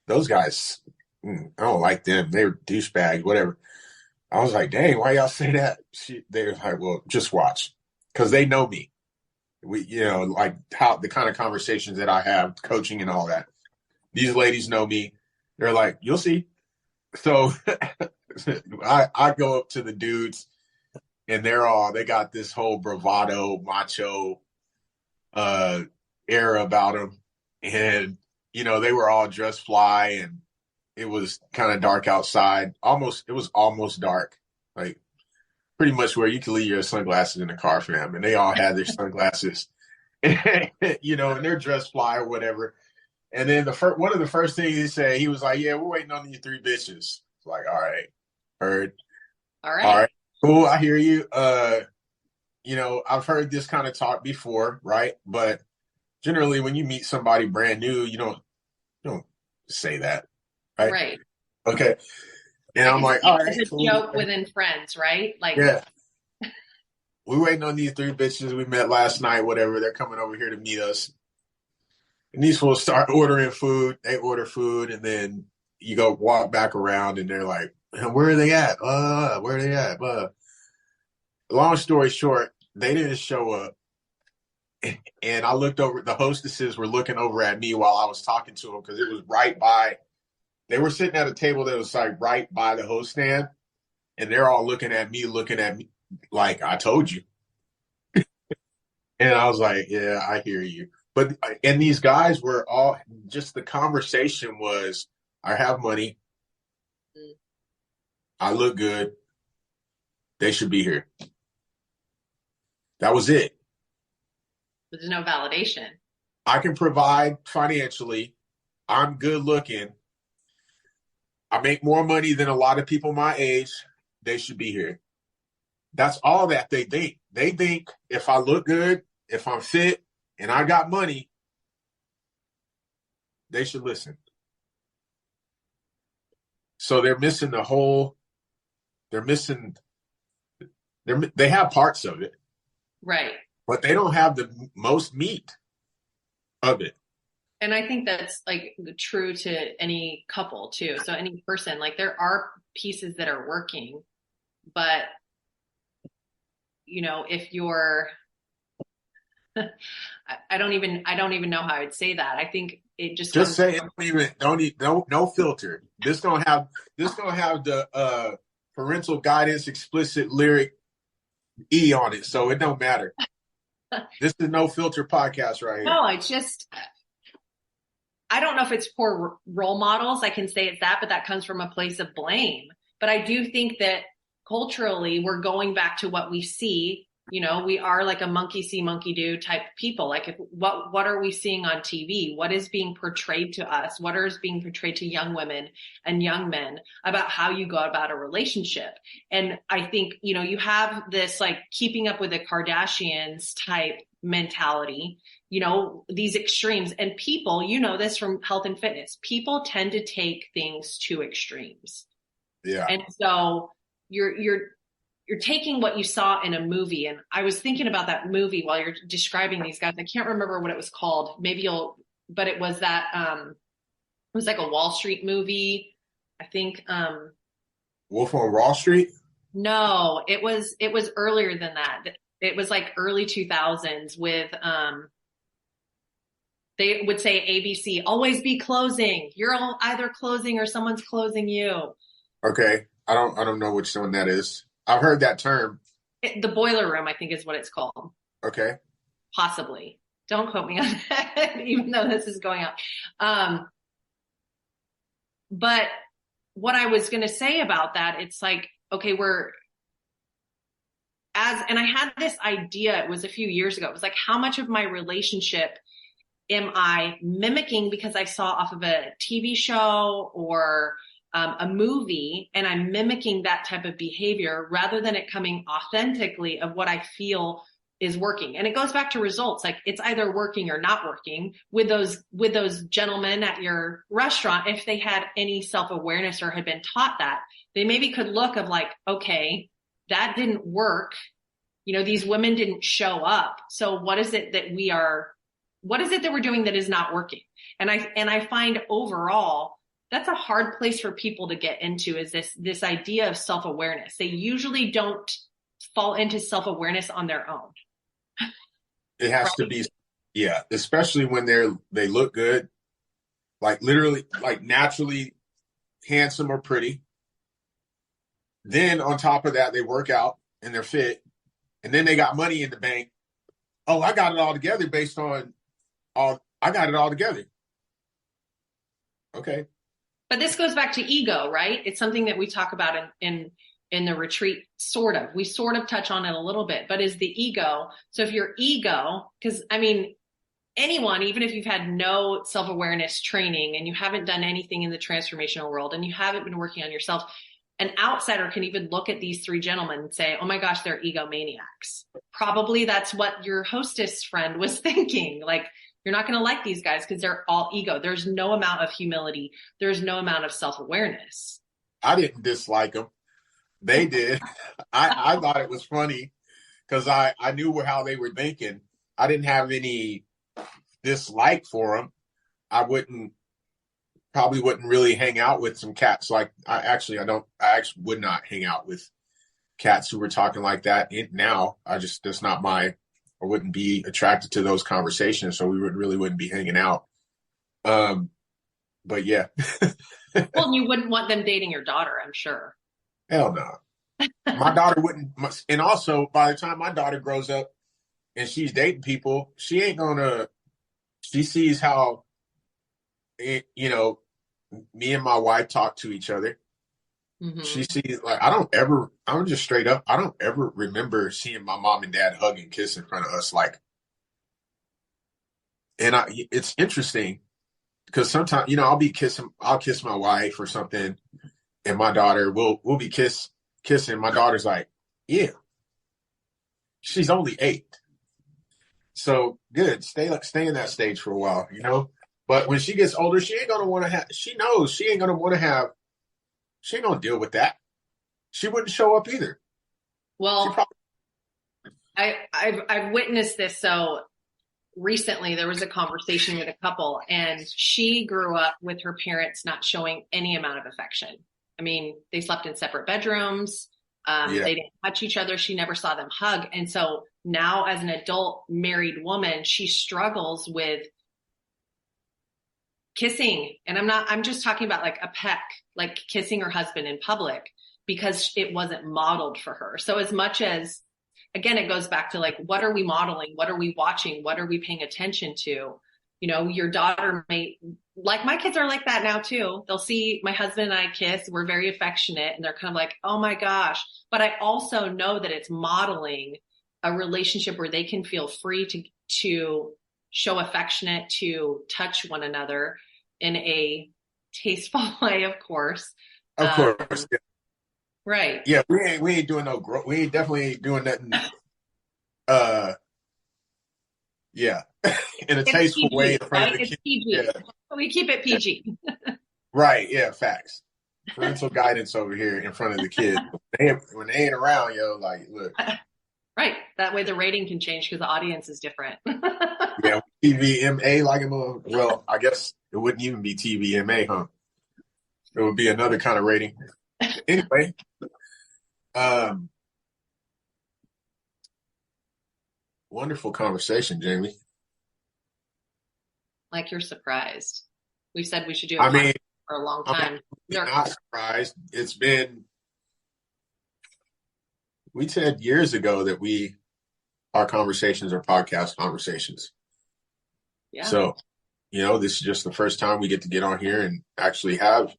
Those guys, I don't like them. They were douchebags, whatever. I was like, dang, why y'all say that? They were like, well, just watch. Because they know me. We, like how the kind of conversations that I have, coaching and all that. These ladies know me. They're like, you'll see. So I go up to the dudes, and they got this whole bravado, macho air about them. And, they were all dressed fly, and it was kind of dark outside. It was almost dark. Like pretty much where you can leave your sunglasses in the car, fam. And they all had their sunglasses, and they're dressed fly or whatever. And then one of the first things he said, he was like, yeah, we're waiting on these three bitches. It's like, all right, heard. All right. Cool. I hear you. I've heard this kind of talk before, right? But generally when you meet somebody brand new, you don't say that. Right. Right. Okay. And I'm like, all right. It's a joke within friends, right? Like, yeah. We're waiting on these three bitches we met last night, whatever. They're coming over here to meet us. And these fools start ordering food. They order food, and then you go walk back around, and they're like, where are they at? Where are they at? Long story short, they didn't show up. And I looked over, the hostesses were looking over at me while I was talking to them, because it was right by, they were sitting at a table that was like right by the host stand, and they're all looking at me like, I told you. And I was like, yeah, I hear you. And these guys were all, just the conversation was, I have money. I look good. They should be here. That was it. There's no validation. I can provide financially. I'm good looking. I make more money than a lot of people my age. They should be here. That's all that they think. They think if I look good, if I'm fit, and I got money, they should listen. So they're missing they have parts of it. Right. But they don't have the most meat of it. And I think that's like true to any couple too. So any person, like there are pieces that are working, but if you're, I don't even know how I'd say that. I think it just say it. No filter. This gonna have the parental guidance explicit lyric E on it, so it don't matter. This is no filter podcast right here. No, it's just, I don't know if it's poor role models. I can say it's that, but that comes from a place of blame. But I do think that culturally we're going back to what we see We are like a monkey see, monkey do type people. Like what are we seeing on TV? What is being portrayed to us? What is being portrayed to young women and young men about how you go about a relationship? And I think, you have this like keeping up with the Kardashians type mentality, these extremes, and people, this from health and fitness, people tend to take things to extremes. Yeah. And so you're taking what you saw in a movie. And I was thinking about that movie while you're describing these guys. I can't remember what it was called. But it was that, it was like a Wall Street movie. I think, Wolf on Wall Street? No, it was earlier than that. It was like early 2000s with, they would say ABC, always be closing. You're all either closing or someone's closing you. Okay. I don't know which one that is. I've heard that term. The boiler room, I think, is what it's called. Okay. Possibly. Don't quote me on that, even though this is going on. But what I was going to say about that, it's like, okay, and I had this idea, it was a few years ago. It was like, how much of my relationship am I mimicking because I saw off of a TV show or a movie, and I'm mimicking that type of behavior rather than it coming authentically of what I feel is working. And it goes back to results. Like it's either working or not working with those gentlemen at your restaurant. If they had any self-awareness or had been taught that, they maybe could look of like, okay, that didn't work. These women didn't show up. So what is it that we're doing that is not working? And I find overall, that's a hard place for people to get into, is this idea of self-awareness. They usually don't fall into self-awareness on their own. It has to be, yeah, especially when they look good, like literally, like naturally handsome or pretty. Then on top of that, they work out and they're fit, and then they got money in the bank. Oh, I got it all together based on I got it all together. Okay. But this goes back to ego, right? It's something that we talk about in the retreat, sort of. We sort of touch on it a little bit, but is the ego. So if your ego, because I mean, anyone, even if you've had no self-awareness training and you haven't done anything in the transformational world and you haven't been working on yourself, an outsider can even look at these three gentlemen and say, oh my gosh, they're egomaniacs. Probably that's what your hostess friend was thinking. Like, you're not going to like these guys because they're all ego. There's no amount of humility. There's no amount of self-awareness. I didn't dislike them. They did. I thought it was funny because I knew how they were thinking. I didn't have any dislike for them. I probably wouldn't really hang out with some cats. Like I actually would not hang out with cats who were talking like that now. That's not I wouldn't be attracted to those conversations. So we wouldn't be hanging out. But yeah. Well, you wouldn't want them dating your daughter, I'm sure. Hell no. My daughter wouldn't. And also by the time my daughter grows up and she's dating people, she sees how, me and my wife talk to each other. Mm-hmm. She sees, like, I'm just straight up, I don't ever remember seeing my mom and dad hug and kiss in front of us. Like, and it's interesting because sometimes, I'll kiss my wife or something, and my daughter will be kissing. My daughter's like, yeah, she's only 8. So good. Stay in that stage for a while, But when she gets older, she ain't gonna want to have. She knows she ain't gonna want to have. She ain't gonna deal with that. She wouldn't show up either. Well, I've witnessed this. So recently, there was a conversation with a couple, and she grew up with her parents not showing any amount of affection. I mean, they slept in separate bedrooms. They didn't touch each other. She never saw them hug, and so now, as an adult married woman, she struggles with kissing. And I'm just talking about like a peck, like kissing her husband in public, because it wasn't modeled for her. So as much as, again, it goes back to like, what are we modeling? What are we watching? What are we paying attention to? Your daughter like my kids are like that now too. They'll see my husband and I kiss. We're very affectionate and they're kind of like, oh my gosh. But I also know that it's modeling a relationship where they can feel free to show affectionate, to touch one another in a tasteful way, of course. Of course. Yeah. Right. Yeah, we ain't doing no growth. We ain't definitely ain't doing nothing. Yeah, in a It's tasteful way PG, in front of right? the It's kids. PG. Yeah, We keep it PG. right. Yeah, facts. Parental guidance over here in front of the kids. When they ain't around, yo, like, look. Right. That way the rating can change because the audience is different. Yeah, TVMA like a little. Well, I guess it wouldn't even be TVMA, huh? It would be another kind of rating. Anyway, um, wonderful conversation, Jamie. Like you're surprised. We said we should do a I podcast mean, for a long I'm time. not surprised. We said years ago that our conversations are podcast conversations. Yeah. So, this is just the first time we get to get on here and actually have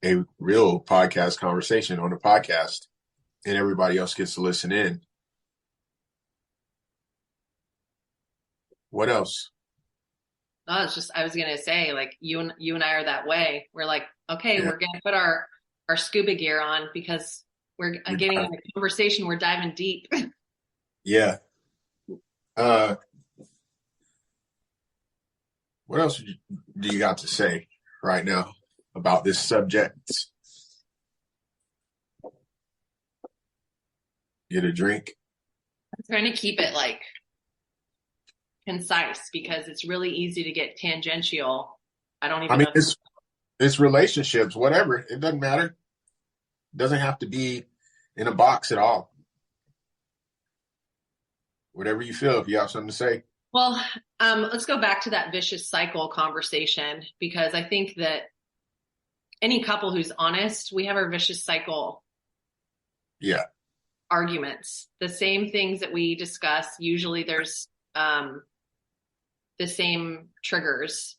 a real podcast conversation on a podcast, and everybody else gets to listen in. What else? No, it's just I was gonna say, like you and I are that way. We're like, okay, we're gonna put our scuba gear on because we're getting in a conversation. We're diving deep. Yeah. What else do you got to say right now about this subject? Get a drink. I'm trying to keep it like concise because it's really easy to get tangential. I don't even know. It's relationships, whatever. It doesn't matter. It doesn't have to be in a box at all. Whatever you feel, if you have something to say. Well, let's go back to that vicious cycle conversation because I think that any couple who's honest, we have our vicious cycle. Yeah. Arguments, the same things that we discuss. Usually there's the same triggers.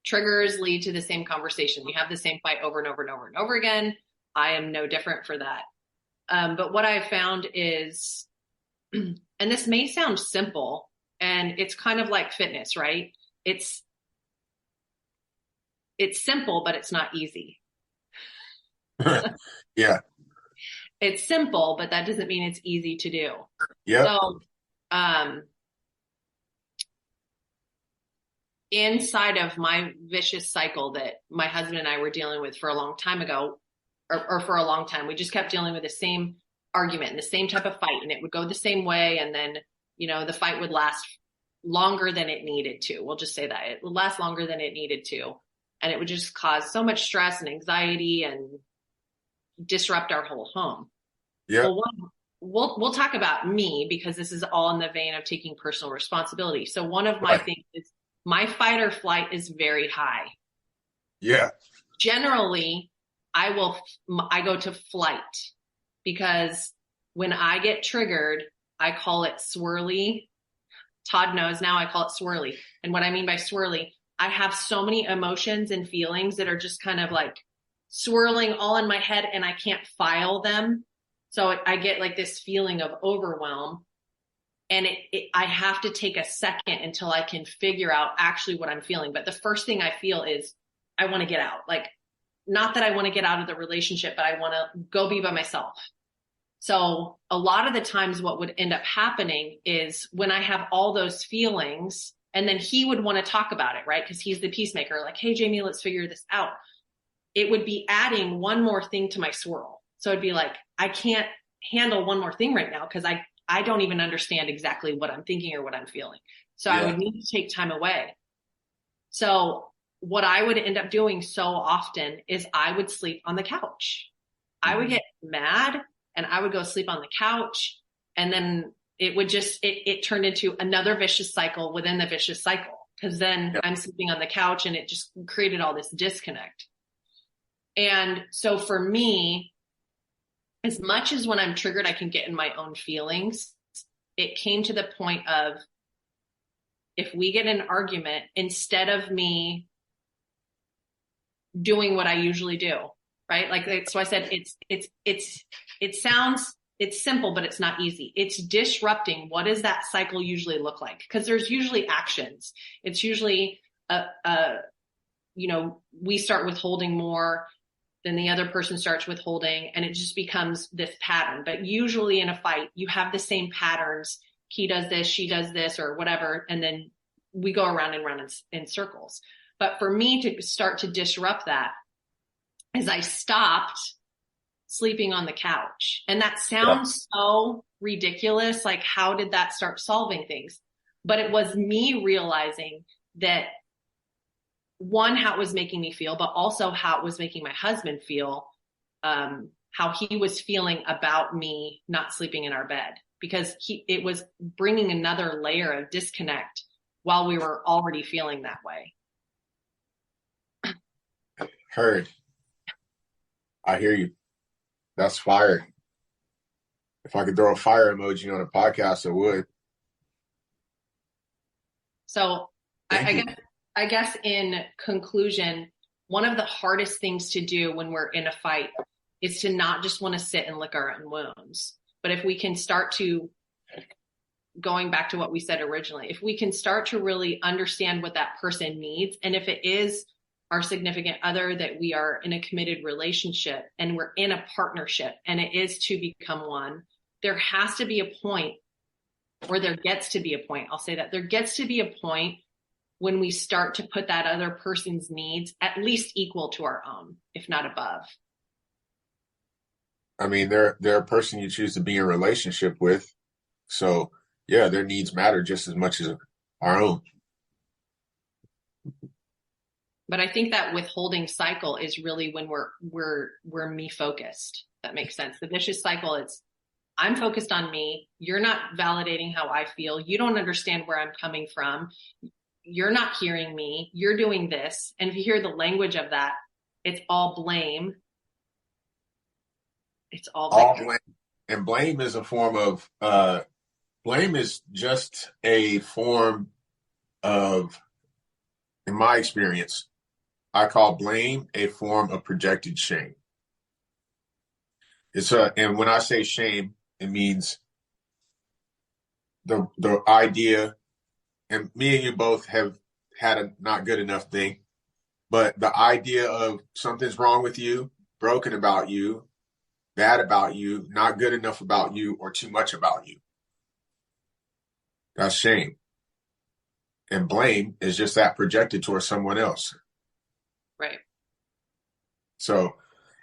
Triggers lead to the same conversation. You have the same fight over and over and over and over again. I am no different for that. But what I found is, and this may sound simple, and it's kind of like fitness, right? It's simple, but it's not easy. Yeah. It's simple, but that doesn't mean it's easy to do. Yeah. So, inside of my vicious cycle that my husband and I were dealing with for a long time ago, or for a long time, we just kept dealing with the same argument and the same type of fight, and it would go the same way. And then, the fight would last longer than it needed to. We'll just say that it would last longer than it needed to. And it would just cause so much stress and anxiety and disrupt our whole home. Yeah. Well, we'll talk about me because this is all in the vein of taking personal responsibility. So one of my things is my fight or flight is very high. Yeah. Generally, I go to flight because when I get triggered, I call it swirly. Todd knows now I call it swirly. And what I mean by swirly, I have so many emotions and feelings that are just kind of like swirling all in my head and I can't file them. So I get like this feeling of overwhelm, and I have to take a second until I can figure out actually what I'm feeling. But the first thing I feel is I want to get out. Like, not that I want to get out of the relationship, but I want to go be by myself. So a lot of the times what would end up happening is when I have all those feelings, and then he would want to talk about it, right? Because he's the peacemaker. Like, hey, Jamie, let's figure this out. It would be adding one more thing to my swirl. So it'd be like, I can't handle one more thing right now because I don't even understand exactly what I'm thinking or what I'm feeling. So I would need to take time away. So what I would end up doing so often is I would sleep on the couch. I would get mad and I would go sleep on the couch. And then it would just, it turned into another vicious cycle within the vicious cycle. Because then I'm sleeping on the couch and it just created all this disconnect. And so for me, as much as when I'm triggered, I can get in my own feelings, it came to the point of, if we get in an argument, instead of me doing what I usually do, right? Like, so I said, it it's simple, but it's not easy. It's disrupting. What does that cycle usually look like? Because there's usually actions. It's usually we start withholding more, then the other person starts withholding, and it just becomes this pattern. But usually in a fight, you have the same patterns. He does this, she does this, or whatever, and then we go around and run in circles. But for me to start to disrupt that is I stopped sleeping on the couch. And that sounds so ridiculous. Like, how did that start solving things? But it was me realizing that, one, how it was making me feel, but also how it was making my husband feel, how he was feeling about me not sleeping in our bed, because it was bringing another layer of disconnect while we were already feeling that way. Heard. I hear you. That's fire. If I could throw a fire emoji on a podcast, I would. So I guess in conclusion, one of the hardest things to do when we're in a fight is to not just want to sit and lick our own wounds. But if we can start to, going back to what we said originally, if we can start to really understand what that person needs, and if it is our significant other, that we are in a committed relationship and we're in a partnership and it is to become one, there has to be a point, or there gets to be a point, I'll say that, there gets to be a point when we start to put that other person's needs at least equal to our own, if not above. I mean, they're a person you choose to be in a relationship with. So yeah, their needs matter just as much as our own. But I think that withholding cycle is really when we're me focused. That makes sense. The vicious cycle is, I'm focused on me. You're not validating how I feel. You don't understand where I'm coming from. You're not hearing me. You're doing this. And if you hear the language of that, it's all blame. It's all blame. And blame is a form of, blame is just a form of, in my experience, I call blame a form of projected shame. And when I say shame, it means the idea, and me and you both have had a not good enough thing, but the idea of something's wrong with you, broken about you, bad about you, not good enough about you, or too much about you. That's shame. And blame is just that projected towards someone else. Right. So,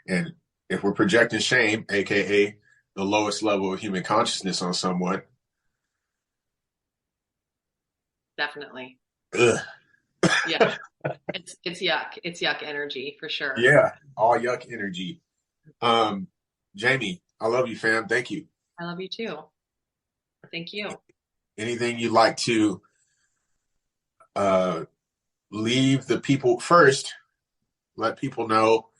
and if we're projecting shame, aka the lowest level of human consciousness, on someone, definitely. Ugh. Yeah. It's yuck. It's yuck energy for sure. Yeah, all yuck energy. Jamie, I love you, fam. Thank you. I love you too. Thank you. Anything you'd like to leave the people first? Let people know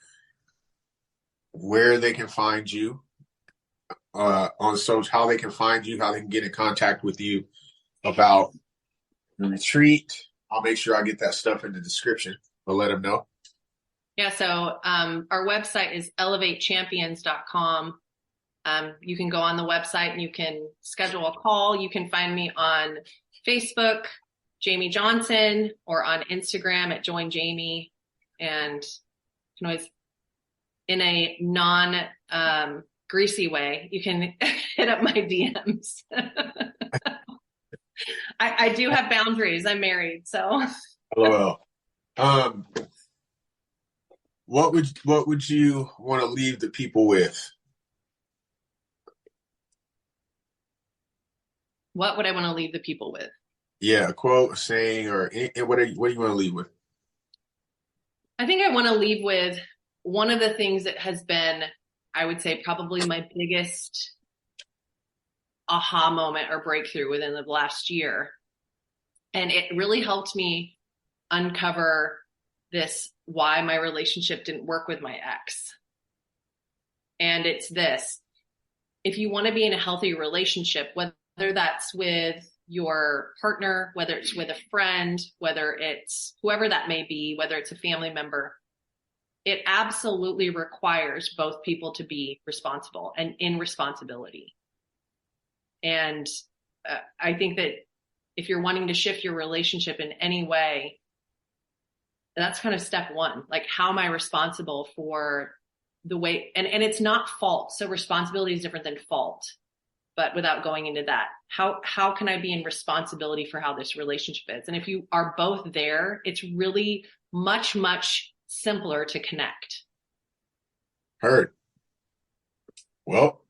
where they can find you on social, how they can find you, how they can get in contact with you about the retreat. I'll make sure I get that stuff in the description, but let them know. Yeah, so our website is elevatechampions.com. You can go on the website and you can schedule a call. You can find me on Facebook, Jamie Johnson, or on Instagram at Join Jamie. And you can always, in a non-greasy way, you can hit up my DMs. I do have boundaries. I'm married, so. LOL. What would you want to leave the people with? What would I want to leave the people with? Yeah, a quote, a saying, or what do you want to leave with? I think I want to leave with one of the things that has been, I would say, probably my biggest aha moment or breakthrough within the last year. And it really helped me uncover this, why my relationship didn't work with my ex. And it's this: if you want to be in a healthy relationship, whether that's with your partner, whether it's with a friend, whether it's whoever that may be, whether it's a family member, it absolutely requires both people to be responsible and in responsibility. And I think that if you're wanting to shift your relationship in any way, that's kind of step one. Like, how am I responsible for the way, and it's not fault. So responsibility is different than fault, but without going into that, how can I be in responsibility for how this relationship is? And if you are both there, it's really much, much simpler to connect. Heard. Well,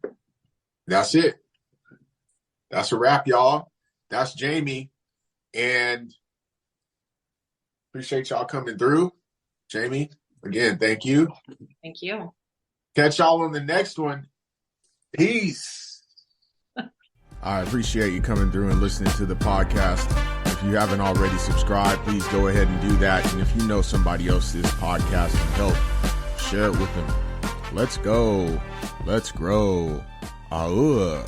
that's it. That's a wrap, y'all. That's Jamie. And appreciate y'all coming through. Jamie, again, thank you. Thank you. Catch y'all on the next one. Peace. I appreciate you coming through and listening to the podcast. If you haven't already subscribed, please go ahead and do that. And if you know somebody else this podcast can help, share it with them. Let's go. Let's grow. Aua.